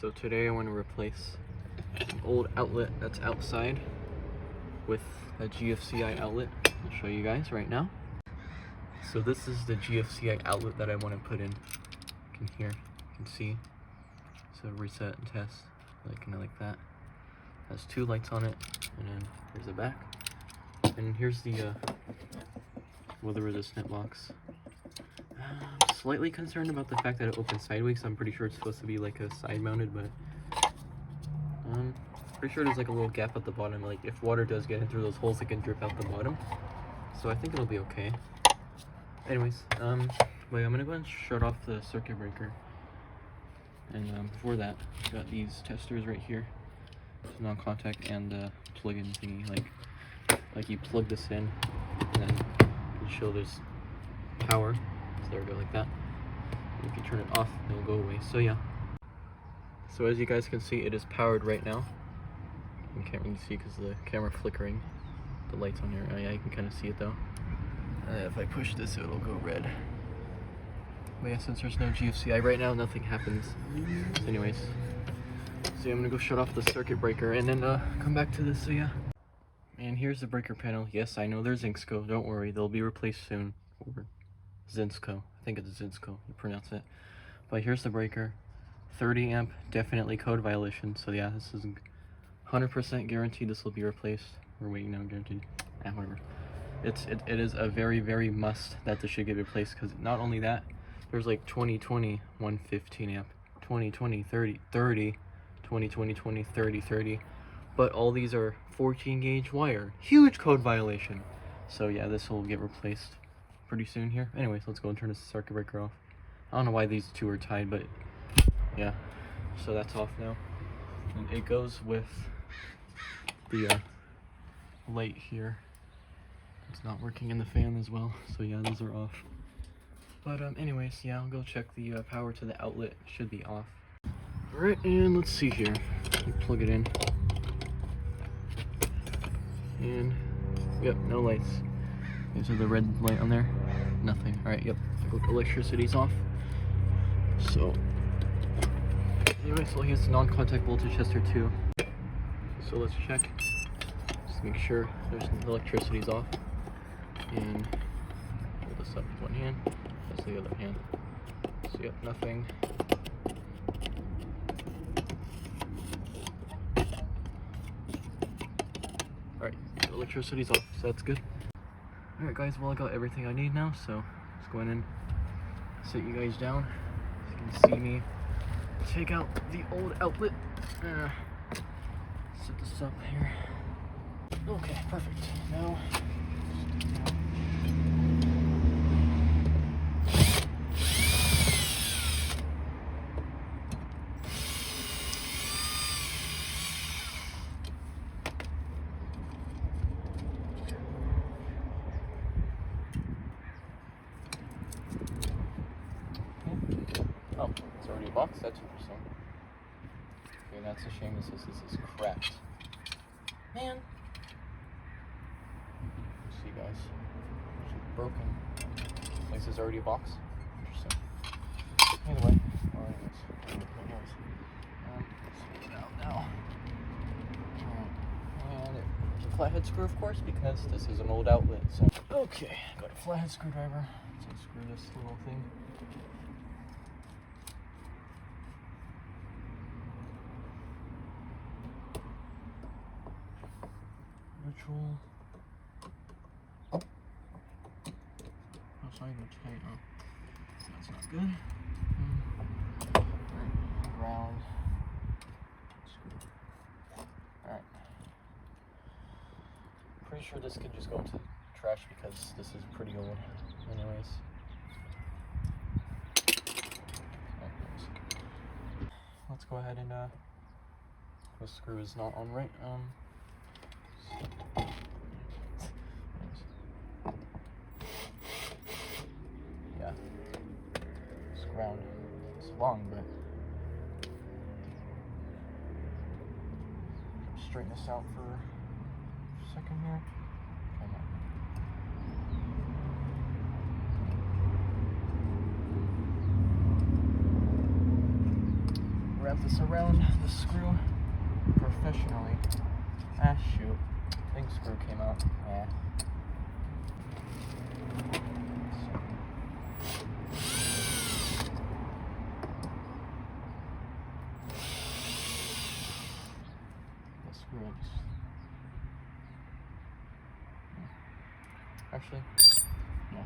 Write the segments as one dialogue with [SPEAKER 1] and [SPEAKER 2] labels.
[SPEAKER 1] So today I want to replace an old outlet that's outside with a GFCI outlet. I'll show you guys right now. So this is the GFCI outlet that I want to put in. You can hear, you can see. So reset and test, kind of like that. Has two lights on it, and then here's the back. And here's the weather resistant box. I'm slightly concerned about the fact that it opens sideways. I'm pretty sure it's supposed to be like a side mounted, but pretty sure there's like a little gap at the bottom. Like if water does get in through those holes, it can drip out the bottom. So I think it'll be okay. Anyways, but I'm gonna go and shut off the circuit breaker. And before that, got these testers right here. Non-contact and plug-in thingy. Like you plug this in, and then you show there's power. So there we go, like that. And if you turn it off, it'll go away. So yeah. So as you guys can see, it is powered right now. You can't really see because the camera flickering. The lights on here. Oh yeah, you can kind of see it though. If I push this, it'll go red. But yeah, since there's no GFCI right now, nothing happens. So anyways, so yeah, I'm gonna go shut off the circuit breaker and then come back to this. So yeah. And here's the breaker panel. Yes, I know there's Inksco. Don't worry, they'll be replaced soon. Or Zinsco. I think it's Zinsco, you pronounce it. But here's the breaker. 30 amp, definitely code violation. So yeah, this is 100% guaranteed this will be replaced. We're waiting now, guaranteed. Whatever. It is a very, very must that this should get replaced, because not only that, there's like 2020, 115 amp, 2020, 30, 30, 2020, 20, 30, 30. But all these are 14 gauge wire. Huge code violation. So yeah, this will get replaced pretty soon here. Anyways, let's go and turn this circuit breaker off. I don't know why these two are tied, but yeah. So that's off now. And it goes with the light here. It's not working in the fan as well. So yeah, those are off. But anyways, yeah, I'll go check the power to the outlet. It should be off. Alright, and let's see here. You plug it in. And yep, no lights. Is there the red light on there? Nothing. Alright, yep. Electricity's off. So anyways, we'll use the non-contact voltage tester too. So let's check. Just make sure there's the electricity's off. And hold this up with one hand. That's the other hand. So yep, nothing. Alright, the electricity's off, so that's good. Alright guys, well I got everything I need now, so let's go in and sit you guys down. You can see me take out the old outlet. Set this up here. Okay, perfect. Now oh, it's already a box? That's interesting. Okay, that's a shame. This is cracked. Man. Let's see, guys. It's broken. This is already a box. Interesting. Either way. Alright, anyways. Let's get it out now. And there's a flathead screw, of course, because this is an old outlet. So, okay, got a flathead screwdriver. Let's unscrew this little thing. Virtual. Oh, sorry, that's tight. Oh, that's not good. Alright, ground. Alright. Pretty sure this could just go into trash because this is pretty old. Anyways. Let's go ahead and the screw is not on right. Yeah, this ground is long, but straighten this out for a second here. this around the screw professionally. Ah, shoot. Big screw came out. Yeah. The screw is... Actually, no.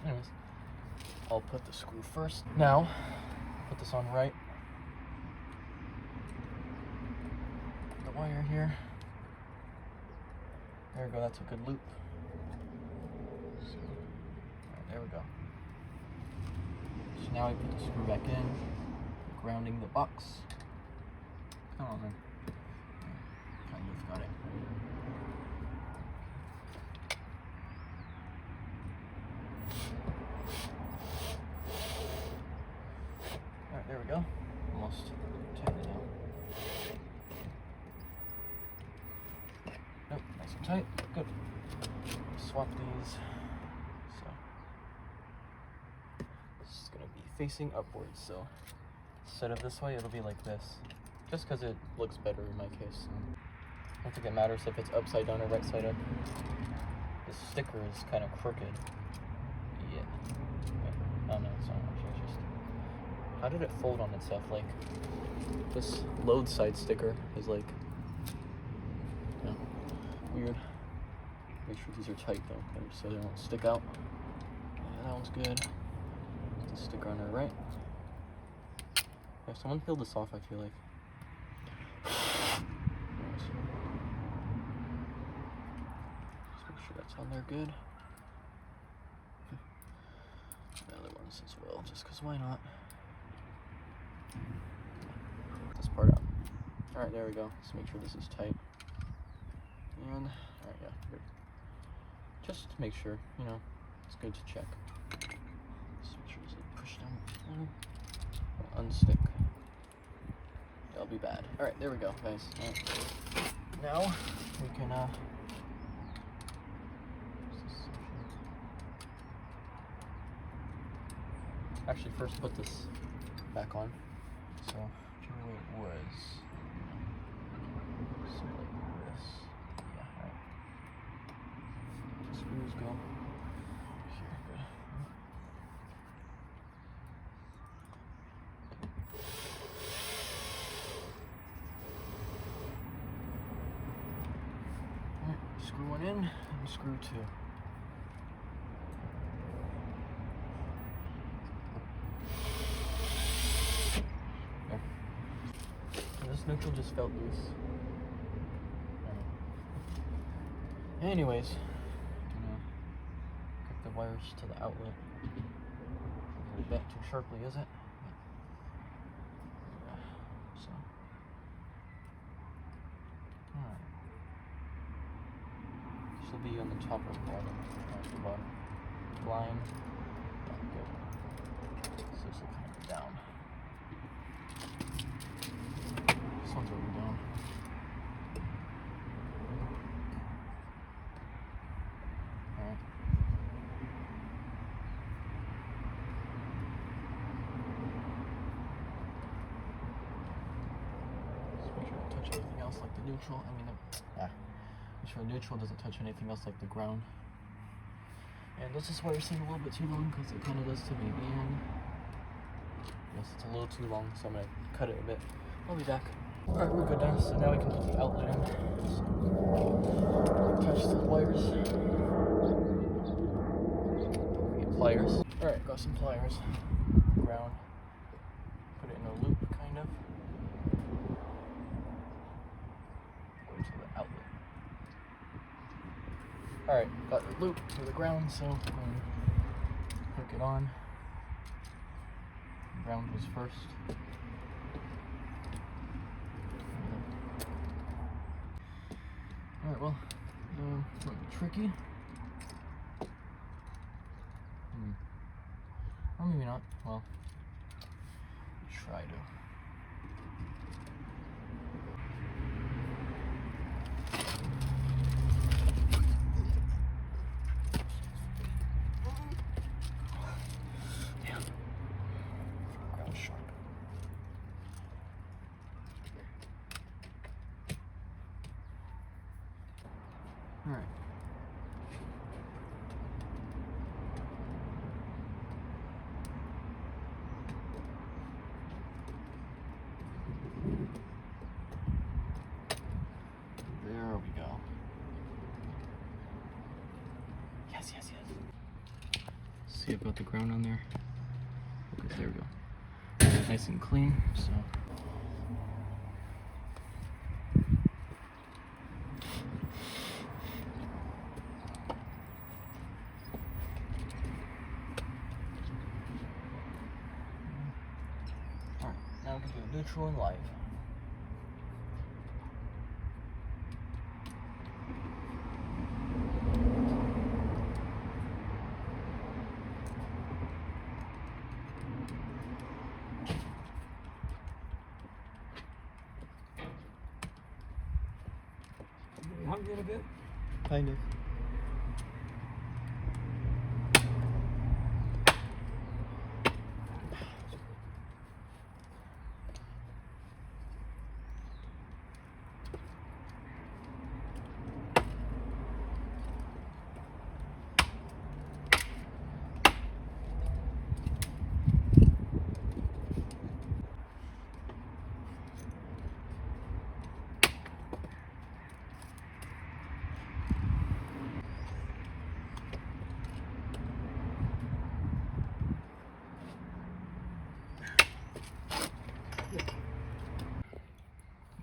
[SPEAKER 1] Anyways, I'll put the screw first. Now, put this on right. The wire here. There we go, that's a good loop. So, right, there we go. So now we put the screw back in, grounding the box. Come on, man. Kind of got it. Alright, there we go. Almost tighten it down. Nope, nice and tight. Good. Swap these. So this is gonna be facing upwards, so instead of this way, it'll be like this. Just because it looks better in my case. I don't think it matters if it's upside down or right side up. The sticker is kind of crooked. Yeah. Oh no, it's not actually. It's just... How did it fold on itself? Like, this load side sticker is like, you know, weird. Make sure these are tight though, so they don't stick out. Yeah, that one's good. Put the sticker on there, right? Yeah, someone peeled this off, I feel like. Just make sure that's on there good. The other ones as well, just because why not? This part out. Alright, there we go. Let's make sure this is tight. And, alright, yeah, good. Just to make sure, you know, it's good to check. Just make sure it's push down. Unstick. That'll be bad. Alright, there we go, guys. Right. Now, we can, actually, first put this back on. So, generally it was something like this. Yeah, right. The screws go here. Good. Alright, screw one in and screw two. Neutral just felt loose. Anyways, gonna hook the wires to the outlet. A little bit too sharply, is it? Yeah. So, alright. This will be on the top or the bottom. The bottom. Line. Yeah, good. So this will kind of go down. One's already down. Alright. Just make sure to touch anything else like the neutral. Make sure the neutral doesn't touch anything else like the ground. And this is why you're seeing a little bit too long, because it kind of does to me. And yes, it's a little too long, so I'm going to cut it a bit. I'll be back. Alright, we're good now, so now we can put the outlet in. So, attach the wires. We get pliers. Alright, got some pliers. Ground. Put it in a loop, kind of. Go to the outlet. Alright, got the loop to the ground, so I'm going to hook it on. Ground was first. Alright, well, it's a little tricky. Or maybe not. Well, try to. Alright. There we go. Yes, yes, yes. See about the ground on there? Okay, there we go. Nice and clean, so. Alright, now we can do neutral and live.
[SPEAKER 2] Hungry in a bit?
[SPEAKER 1] Kind of.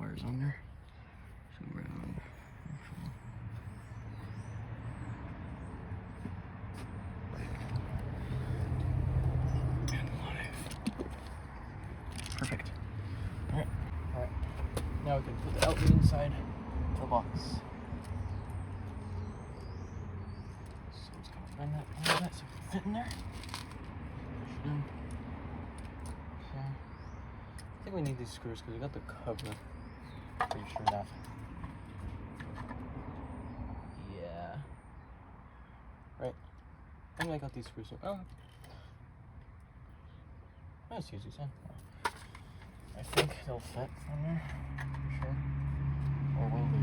[SPEAKER 1] Wires on there. Somewhere around. Perfect. Alright. Alright. Now we can put the outlet inside the box. So it's gonna bend that a little bit so it can fit in there. Push it in. So I think we need these screws because we got the cover. Pretty sure that. Yeah. Right. I think I got these screws. So, oh. Let's use these, huh? I think they'll fit on there. For sure. Or will they?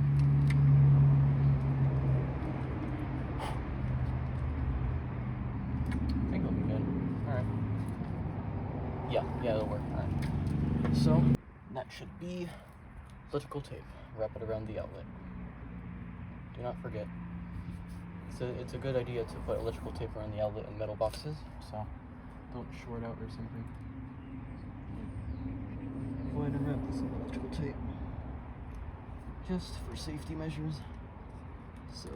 [SPEAKER 1] I think they'll be good. Alright. Yeah, it'll work. Alright. So, that should be electrical tape. Wrap it around the outlet. Do not forget. It's a good idea to put electrical tape around the outlet in metal boxes, so don't short out or something. Go ahead and wrap this in electrical tape. Just for safety measures. So,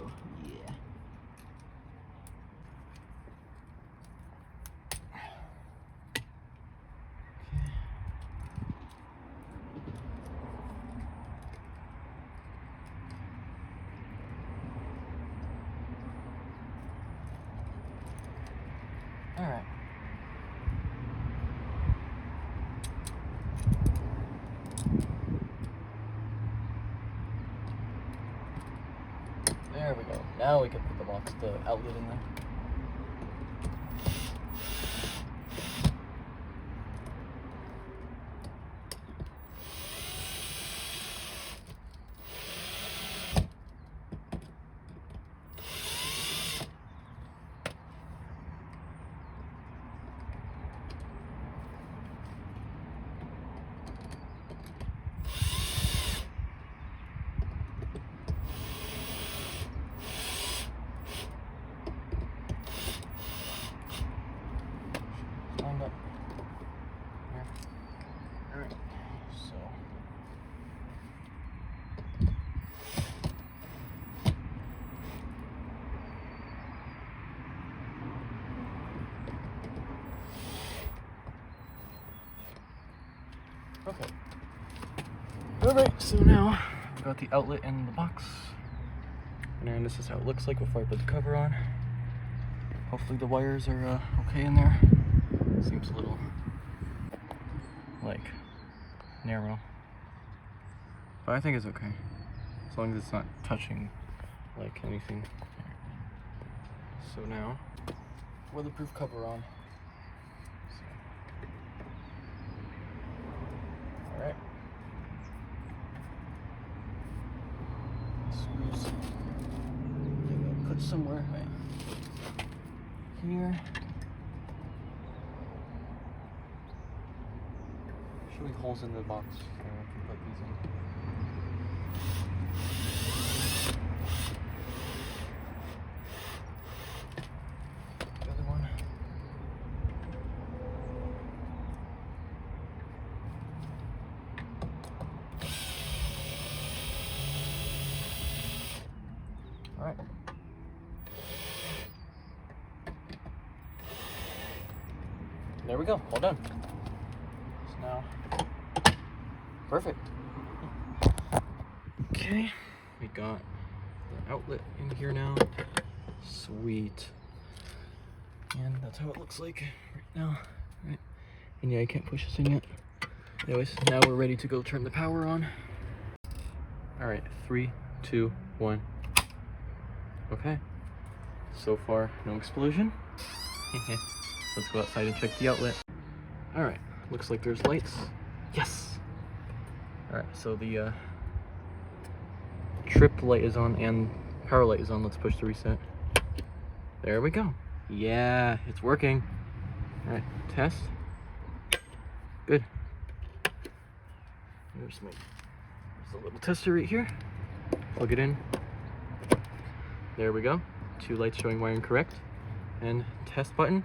[SPEAKER 1] yeah. Alright. There we go. Now we can put the outlet in there. Lined up. Here. Alright. So. Okay. Alright, so now I've got the outlet in the box. And this is how it looks like before I put the cover on. Hopefully the wires are okay in there. Seems a little, like, narrow. But I think it's okay. As long as it's not touching, like, anything. So now, weatherproof cover on. Alright. Screws somewhere. Right here. Should be holes in the box. Okay, I can put these in. The other one. All right. There we go. All done. So now, perfect. Okay, we got the outlet in here now. Sweet. And that's how it looks like right now. Right. And yeah, I can't push this in yet. Anyways, now we're ready to go turn the power on. All right, 3, 2, 1. Okay. So far, no explosion. Let's go outside and check the outlet. All right, looks like there's lights. Yes. All right, so the trip light is on and power light is on. Let's push the reset. There we go. Yeah, it's working. All right, test. Good. There's a little tester right here. Plug it in. There we go. 2 lights showing wiring correct. And test button.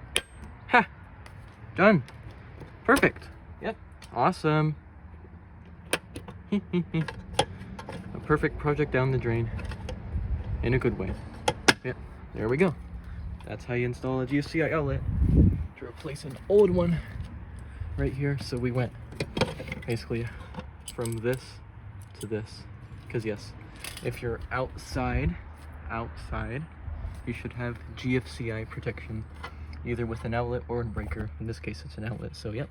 [SPEAKER 1] Ha! Done. Perfect. Yep. Awesome. A perfect project down the drain. In a good way. Yep. There we go. That's how you install a GFCI outlet to replace an old one right here. So we went basically from this to this. Because yes, if you're outside, you should have GFCI protection, either with an outlet or a breaker. In this case, it's an outlet. So yep,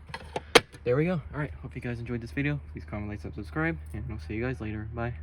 [SPEAKER 1] there we go. All right, hope you guys enjoyed this video. Please comment, like, subscribe, and I'll see you guys later. Bye.